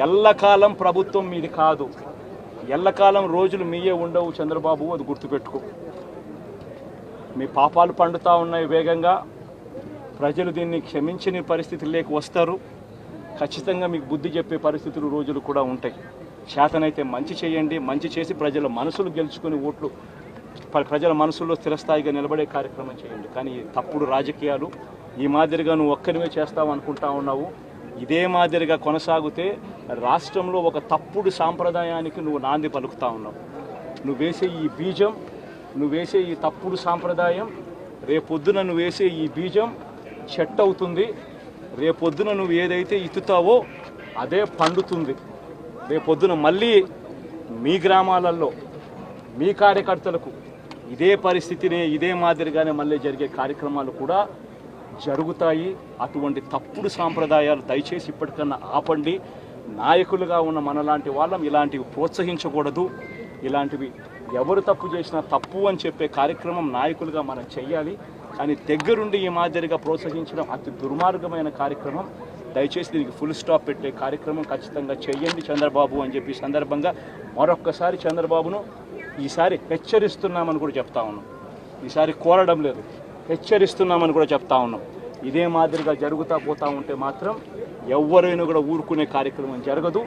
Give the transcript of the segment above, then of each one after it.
ఎల్లకాలం ప్రభుత్వం మీది కాదు, ఎల్లకాలం రోజులు మీయే ఉండవు చంద్రబాబు, అది గుర్తుపెట్టుకో. మీ పాపాలు పండుతూ ఉన్నాయి వేగంగా. ప్రజలు దీన్ని క్షమించని పరిస్థితుల్లోకి వస్తారు. ఖచ్చితంగా మీకు బుద్ధి చెప్పే పరిస్థితులు రోజులు కూడా ఉంటాయి. చేతనైతే మంచి చేయండి, మంచి చేసి ప్రజల మనసులు గెలుచుకుని ఓట్లు ప్రజల మనసుల్లో స్థిరస్థాయిగా నిలబడే కార్యక్రమం చేయండి. కానీ తప్పుడు రాజకీయాలు ఈ మాదిరిగా నువ్వు ఒక్కరివే చేస్తావు అనుకుంటా ఉన్నావు. ఇదే మాదిరిగా కొనసాగితే రాష్ట్రంలో ఒక తప్పుడు సాంప్రదాయానికి నువ్వు నాంది పలుకుతా ఉన్నావు. నువ్వు వేసే ఈ బీజం, నువ్వు వేసే ఈ తప్పుడు సాంప్రదాయం, రేపొద్దున నువ్వు వేసే ఈ బీజం చెట్టు అవుతుంది. రేపొద్దున నువ్వు ఏదైతే ఇత్తుతావో అదే పండుతుంది. రేపొద్దున మళ్ళీ మీ గ్రామాలలో మీ కార్యకర్తలకు ఇదే పరిస్థితిని ఇదే మాదిరిగానే మళ్ళీ జరిగే కార్యక్రమాలు కూడా జరుగుతాయి. అటువంటి తప్పుడు సాంప్రదాయాలు దయచేసి ఇప్పటికన్నా ఆపండి. నాయకులుగా ఉన్న మనలాంటి వాళ్ళం ఇలాంటివి ప్రోత్సహించకూడదు. ఇలాంటివి ఎవరు తప్పు చేసినా తప్పు అని చెప్పే కార్యక్రమం నాయకులుగా మనం చెయ్యాలి. కానీ దగ్గరుండి ఈ మాదిరిగా ప్రోత్సహించడం అతి దుర్మార్గమైన కార్యక్రమం. దయచేసి దీనికి ఫుల్ స్టాప్ పెట్టే కార్యక్రమం ఖచ్చితంగా చెయ్యండి చంద్రబాబు అని చెప్పి సందర్భంగా మరొక్కసారి చంద్రబాబును ఈసారి హెచ్చరిస్తున్నామని కూడా చెప్తా ఉన్నాం. ఈసారి కోరడం లేదు, హెచ్చరిస్తున్నామని కూడా చెప్తా ఉన్నాం. ఇదే మాదిరిగా జరుగుతూ పోతూ ఉంటే మాత్రం ఎవరైనా కూడా ఊరుకునే కార్యక్రమం జరగదు.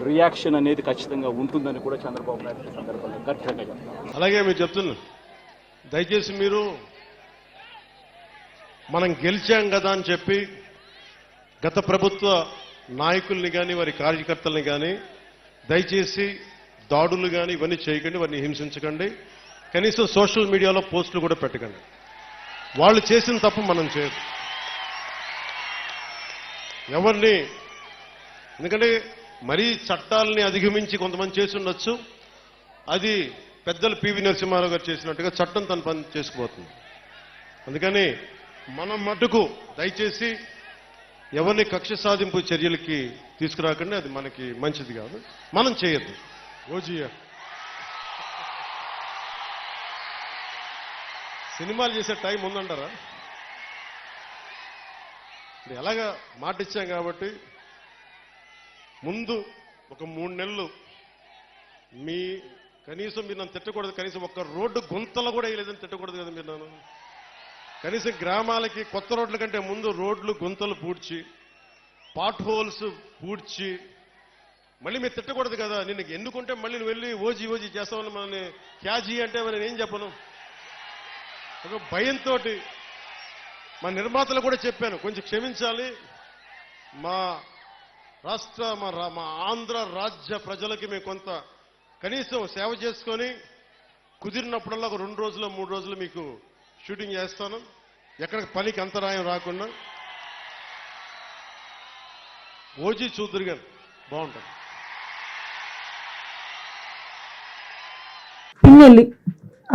రియాక్షన్ అనేది ఖచ్చితంగా ఉంటుందని కూడా చంద్రబాబు నాయుడు సందర్భంగా గట్టిగా చెప్తాను. అలాగే మీరు చెప్తున్నారు, దయచేసి మీరు మనం గెలిచాం కదా అని చెప్పి గత ప్రభుత్వ నాయకుల్ని కానీ వారి కార్యకర్తల్ని కానీ దయచేసి దాడులు కానీ ఇవన్నీ చేయకండి, వారిని హింసించకండి. కనీసం సోషల్ మీడియాలో పోస్టులు కూడా పెట్టకండి. వాళ్ళు చేసిన తప్పు మనం చేయదు ఎవరిని. ఎందుకంటే మరీ చట్టాలని అధిగమించి కొంతమంది చేసి ఉండొచ్చు. అది పెద్దలు పివి నరసింహారావు గారు చేసినట్టుగా చట్టం తన పని చేసుకుపోతుంది. అందుకని మనం మటుకు దయచేసి ఎవరిని కక్ష సాధింపు చర్యలకి తీసుకురాకండి. అది మనకి మంచిది కాదు, మనం చేయొద్దు. ఓజీయా సినిమాలు చేసే టైం ఉందంటారా? ఎలాగా మాట ఇచ్చాం కాబట్టి ముందు ఒక 3 నెలలు మీ కనీసం మీరు నన్ను తిట్టకూడదు. కనీసం ఒక్క రోడ్డు గుంతలు కూడా వేయలేదని తిట్టకూడదు కదా మీరు నన్ను. కనీసం గ్రామాలకి కొత్త రోడ్ల కంటే ముందు రోడ్లు గుంతలు పూడ్చి, పాట్ హోల్స్ పూడ్చి మళ్ళీ మీరు తిట్టకూడదు కదా. నిన్ను ఎందుకుంటే మళ్ళీ నువ్వు వెళ్ళి ఓజీ చేస్తామని మనల్ని క్యాజీ అంటే మరి నేనేం చెప్పను. ఒక భయంతో మా నిర్మాతలు కూడా చెప్పాను, కొంచెం క్షమించాలి. మా రాష్ట్ర మా ఆంధ్ర రాజ్య ప్రజలకి మేము కొంత కనీసం సేవ చేసుకొని కుదిరినప్పుడల్లా ఒక 2 రోజులు 3 రోజులు మీకు షూటింగ్ చేస్తాను, ఎక్కడికి పనికి అంతరాయం రాకుండా. ఓజీ చూద్దరు గారు బాగుంటుంది. పిన్నెల్లి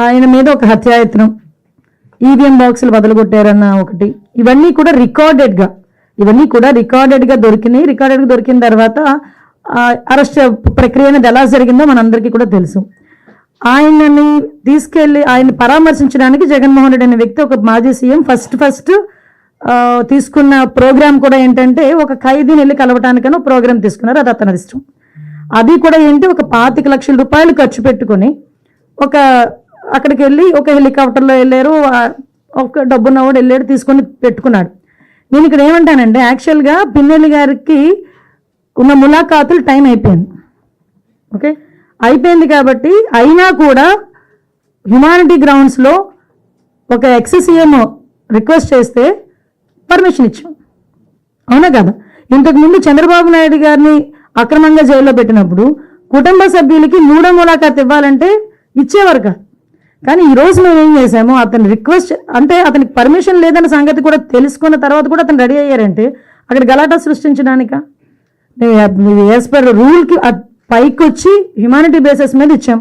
ఆయన మీద ఒక హత్యాయత్నం, ఈవీఎం బాక్సులు బదలగొట్టారన్న ఒకటి, ఇవన్నీ కూడా రికార్డెడ్గా దొరికినాయి. రికార్డెడ్గా దొరికిన తర్వాత అరెస్ట్ ప్రక్రియ అనేది ఎలా జరిగిందో మనందరికీ కూడా తెలుసు. ఆయనని తీసుకెళ్లి ఆయన పరామర్శించడానికి జగన్మోహన్ రెడ్డి అనే వ్యక్తి, ఒక మాజీ సీఎం, ఫస్ట్ తీసుకున్న ప్రోగ్రామ్ కూడా ఏంటంటే ఒక ఖైదీని వెళ్ళి కలవటానికని ఒక ప్రోగ్రామ్ తీసుకున్నారు. అది అతని ఇష్టం. అది కూడా ఏంటి, ఒక 25 లక్షల రూపాయలు ఖర్చు పెట్టుకొని అక్కడికి వెళ్ళి ఒక హెలికాప్టర్లో వెళ్ళారు. ఒక డబ్బున్నవాడు వెళ్ళాడు, తీసుకొని పెట్టుకున్నాడు. నేను ఇక్కడ ఏమంటానంటే యాక్చువల్గా పిన్నెల్లి గారికి ఉన్న ములాఖాతులు టైం అయిపోయింది. ఓకే, అయిపోయింది కాబట్టి అయినా కూడా హ్యుమానిటీ గ్రౌండ్స్లో ఒక ఎక్స్-సీఎం రిక్వెస్ట్ చేస్తే పర్మిషన్ ఇచ్చాం. అవునా కదా? ఇంతకుముందు చంద్రబాబు నాయుడు గారిని అక్రమంగా జైల్లో పెట్టినప్పుడు కుటుంబ సభ్యులకి 3వ ములాఖాత్ ఇవ్వాలంటే ఇచ్చేవారు కాదు. కానీ ఈరోజు మేము ఏం చేసాము, అతని రిక్వెస్ట్ అంటే అతనికి పర్మిషన్ లేదన్న సంగతి కూడా తెలుసుకున్న తర్వాత కూడా అతను రెడీ అయ్యారంటే అక్కడ గలాటా సృష్టించడానిక? యాజ్ పర్ రూల్కి పైకి వచ్చి హ్యుమానిటీ బేసిస్ మీద ఇచ్చాం.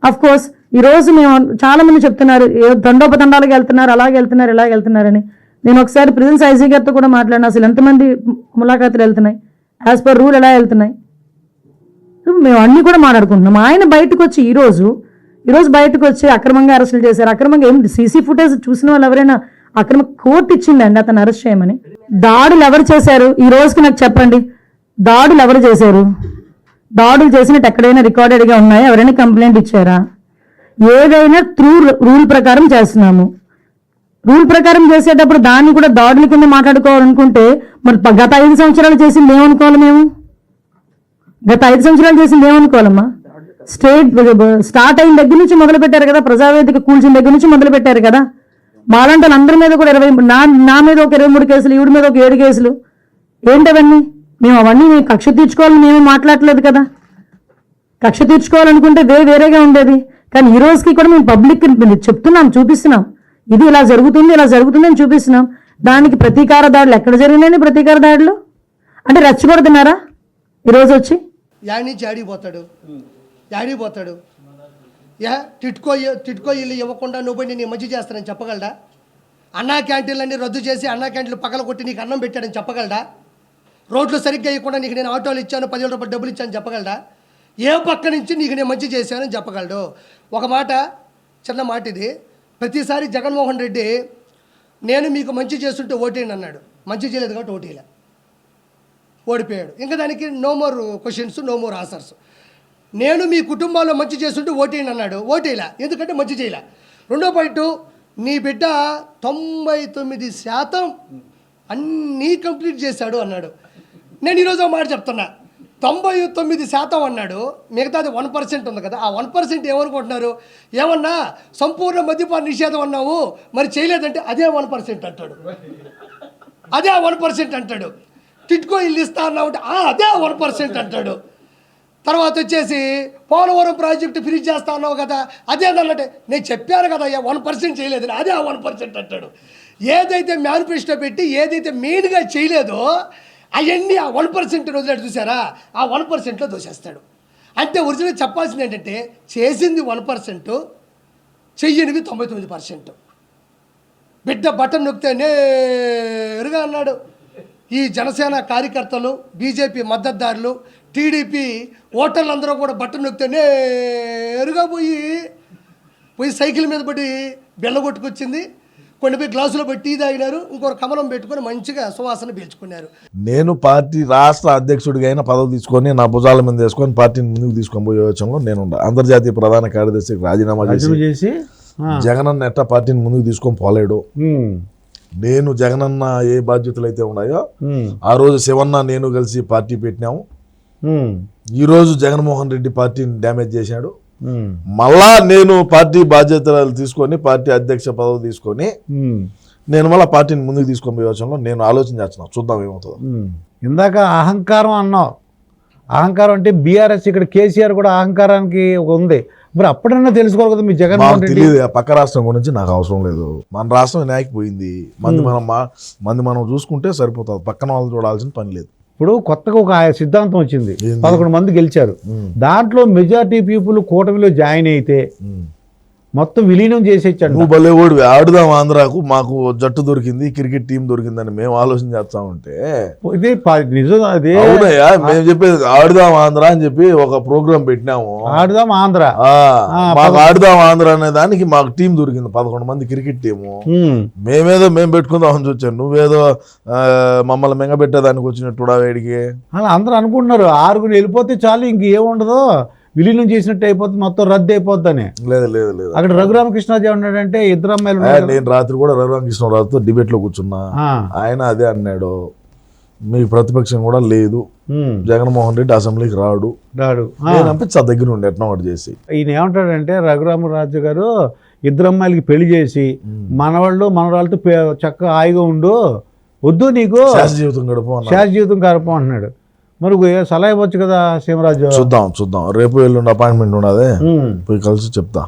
అఫ్ కోర్స్ ఈరోజు మేము చాలామంది చెప్తున్నారు దండోపదండాలకు వెళ్తున్నారు, అలాగే వెళ్తున్నారు, ఇలాగ వెళ్తున్నారని. నేను ఒకసారి ప్రిజెన్స్ ఐజీ గారితో కూడా మాట్లాడినా, అసలు ఎంతమంది ములాఖాతులు వెళ్తున్నాయి, యాజ్ పర్ రూల్ ఎలా వెళ్తున్నాయి, మేము అన్నీ కూడా మాట్లాడుకుంటున్నాం. ఆయన బయటకు వచ్చి ఈరోజు బయటకు వచ్చి అక్రమంగా అరెస్టులు చేశారు. అక్రమంగా ఏం సీసీ ఫుటేజ్ చూసిన వాళ్ళు ఎవరైనా అక్రమ కోర్టు ఇచ్చిందండి అతను అరెస్ట్ చేయమని? దాడులు ఎవరు చేశారు ఈ రోజుకి నాకు చెప్పండి. దాడులు ఎవరు చేశారు? దాడులు చేసినట్టు ఎక్కడైనా రికార్డెడ్గా ఉన్నాయా? ఎవరైనా కంప్లైంట్ ఇచ్చారా? ఏదైనా త్రూ రూల్ ప్రకారం చేస్తున్నాము. రూల్ ప్రకారం చేసేటప్పుడు దాన్ని కూడా దాడుల కింద మాట్లాడుకోవాలనుకుంటే మరి గత 5 సంవత్సరాలు చేసింది ఏమనుకోవాలి మేము? గత 5 సంవత్సరాలు చేసింది ఏమనుకోవాలమ్మా? స్టార్ట్ అయిన దగ్గర నుంచి మొదలు పెట్టారు కదా, ప్రజావేదిక కూల్చిన దగ్గర నుంచి మొదలు పెట్టారు కదా. మాలాంటి వాళ్ళందరి మీద కూడా 20 నా మీద ఒక 23 కేసులు, ఈవిడ మీద ఒక 7 కేసులు. ఏంటవన్నీ? మేము అవన్నీ కక్ష తీర్చుకోవాలని మేము మాట్లాడలేదు కదా. కక్ష తీర్చుకోవాలనుకుంటే వేరేగా ఉండేది. కానీ ఈ రోజుకి కూడా మేము పబ్లిక్ చెప్తున్నాం, చూపిస్తున్నాం, ఇది ఇలా జరుగుతుంది అని చూపిస్తున్నాం. దానికి ప్రతీకార దాడులు ఎక్కడ జరిగినాయని? ప్రతీకార దాడులు అంటే రెచ్చగొడుతున్నారా ఈరోజు వచ్చి? యాడి నుంచి ఆడిపోతాడు టిట్కో ఇల్లు ఇవ్వకుండా నువ్వు పోయి నేను మంచి చేస్తానని చెప్పగలడా? అన్నా క్యాంటీన్లన్నీ రద్దు చేసి అన్నా క్యాంటీన్లు పగల కొట్టి నీకు అన్నం పెట్టాడని చెప్పగలడా? రోడ్లు సరిగ్గా ఇవ్వకుండా నీకు నేను ఆటోలు ఇచ్చాను, 10,000 రూపాయలు డబ్బులు ఇచ్చాను చెప్పగలడా? ఏ పక్క నుంచి నీకు నేను మంచి చేశానని చెప్పగలడు? ఒక మాట, చిన్న మాట ఇది. ప్రతిసారి జగన్మోహన్ రెడ్డి నేను మీకు మంచి చేస్తుంటే ఓటేయండి అన్నాడు. మంచి చేయలేదు కాబట్టి ఓటేయలే, ఓడిపోయాడు. ఇంకా దానికి no more questions, no more answers. నేను మీ కుటుంబాల్లో మంచి చేస్తుంటే ఓటేయండి అన్నాడు, ఓటేయలే, ఎందుకంటే మంచి చేయలే. రెండో పాయింట్, నీ బిడ్డ 99% అన్నీ కంప్లీట్ చేశాడు అన్నాడు. నేను ఈరోజు ఒక మాట చెప్తున్నా, 99% అన్నాడు, మిగతాది 1% ఉంది కదా. ఆ 1% ఏమనుకుంటున్నారు? ఏమన్నా సంపూర్ణ మద్యపాన నిషేధం అన్నావు, మరి చేయలేదంటే అదే 1% అంటాడు, అదే 1% అంటాడు. టిట్కో ఇల్లు ఇస్తా అన్నావు అంటే అదే 1% అంటాడు. తర్వాత వచ్చేసి పోలవరం ప్రాజెక్టు ఫినిష్ చేస్తా అన్నావు కదా, అదేదన్నట్టే నేను చెప్పాను కదా 1% చేయలేదని, అదే 1% అంటాడు. ఏదైతే మేనిఫెస్టో పెట్టి ఏదైతే మెయిన్గా చేయలేదో అవన్నీ ఆ 1% వదిలేడు చూసారా, ఆ 1%లో దోసేస్తాడు. అంటే ఒరిజినల్ చెప్పాల్సింది ఏంటంటే చేసింది 1%, చెయ్యనివి 99%. బిడ్డ బటన్ నొక్కితే నేరుగా అన్నాడు. ఈ జనసేన కార్యకర్తలు, బీజేపీ మద్దతుదారులు, టీడీపీ ఓటర్లు అందరూ కూడా బటన్ నొక్కితే నేరుగా పోయి సైకిల్ మీద పడి బెల్ల కొట్టుకొచ్చింది. కొన్ని పోయి గ్లాసులో పెట్టి టీ తాగినారు, ఇంకొక కమలం పెట్టుకొని మంచిగా సువాసన పీల్చుకున్నారు. నేను పార్టీ రాష్ట్ర అధ్యక్షుడిగా అయినా పదవి తీసుకొని నా భుజాల మీద వేసుకొని పార్టీని ముందుకు తీసుకొని పోయే యోచనలో నేను అంతర్జాతీయ ప్రధాన కార్యదర్శికి రాజీనామా చేసి జగనన్న ఎట్టా పార్టీని ముందుకు తీసుకొని పోలేడు. నేను జగనన్న ఏ బాధ్యతలు అయితే ఉన్నాయో ఆ రోజు శివన్న నేను కలిసి పార్టీ పెట్టినాము. ఈ రోజు జగన్మోహన్ రెడ్డి పార్టీని డ్యామేజ్ చేశాడు. మళ్ళా నేను పార్టీ బాధ్యతలు తీసుకొని పార్టీ అధ్యక్ష పదవి తీసుకొని నేను మళ్ళీ పార్టీని ముందుకు తీసుకొని పోయే యోచనలో నేను ఆలోచన చేస్తున్నాను, చూద్దాం ఏమవుతుందో. ఇందాక అహంకారం అన్నావు, అహంకారం అంటే బీఆర్ఎస్, ఇక్కడ కేసీఆర్ కూడా అహంకారానికి ఉంది. మరి అప్పుడన్నా తెలుసుకోవాలి కదా మీ జగన్మోహన్ రెడ్డి. తెలియదు, పక్క రాష్ట్రం గురించి నాకు అవసరం లేదు. మన రాష్ట్రం వినాయకపోయింది, మంది మనం చూసుకుంటే సరిపోతుంది, పక్కన వాళ్ళు చూడాల్సిన పని లేదు. ఇప్పుడు కొత్తగా ఒక సిద్ధాంతం వచ్చింది, 11 మంది గెలిచారు, దాంట్లో మెజారిటీ పీపుల్ కూటమిలో జాయిన్ అయితే మొత్తం విలీనం చేసేచ్చాడు. నువ్వు భలే ఓడివి, ఆడుదాం ఆంధ్రాకు, మాకు జట్టు దొరికింది, క్రికెట్ టీం దొరికిందని మేము ఆలోచన చేస్తా ఉంటే ఇది నిజం. అదే అవునయ్యా, మేము చెప్పేది ఆడుదాం ఆంధ్ర అని చెప్పి ఒక ప్రోగ్రామ్ పెట్టినాము. ఆడుదాం ఆంధ్ర, మాకు ఆడుదాం ఆంధ్ర అనే దానికి మాకు టీం దొరికింది, 11 మంది క్రికెట్ టీము. మేము పెట్టుకుందాం అని చూచాను, నువ్వేదో మమ్మల్ని మెంగబెట్టేదానికి వచ్చినట్టు వేడికి అలా అందరూ అనుకుంటున్నారు. 6 వెళ్ళిపోతే చాలు, ఇంకేముండదు, విలీనం చేసినట్టు అయిపోతుంది, మొత్తం రద్దు అయిపోద్దని. లేదు లేదు లేదు, అక్కడ రఘురామకృష్ణరాజు ఉన్నాడంటే 2 అమ్మాయిలు. నేను రాత్రి కూడా రఘురామకృష్ణరాజుతో డిబేట్ లో కూర్చున్నా, ఆయన అదే అన్నాడు, మీకు ప్రతిపక్షం కూడా లేదు, జగన్మోహన్ రెడ్డి అసెంబ్లీకి రాడు. నేను దగ్గర ఉండి ఎట్లా ఒకటి చేసి ఈయన ఏమంటాడంటే రామరాజు గారు 2 అమ్మాయిలకి పెళ్లి చేసి మనవాళ్ళు మనవరాళ్ళతో చక్కగా హాయిగా ఉండు, వద్దు నీకు శాశ్వత జీవితం గడప అంటున్నాడు. మరి సలహా ఇవ్వచ్చు కదా సీమరాజు. చూద్దాం రేపు ఎల్లుండి అపాయింట్మెంట్ ఉన్నదే, పోయి కలిసి చెప్తా.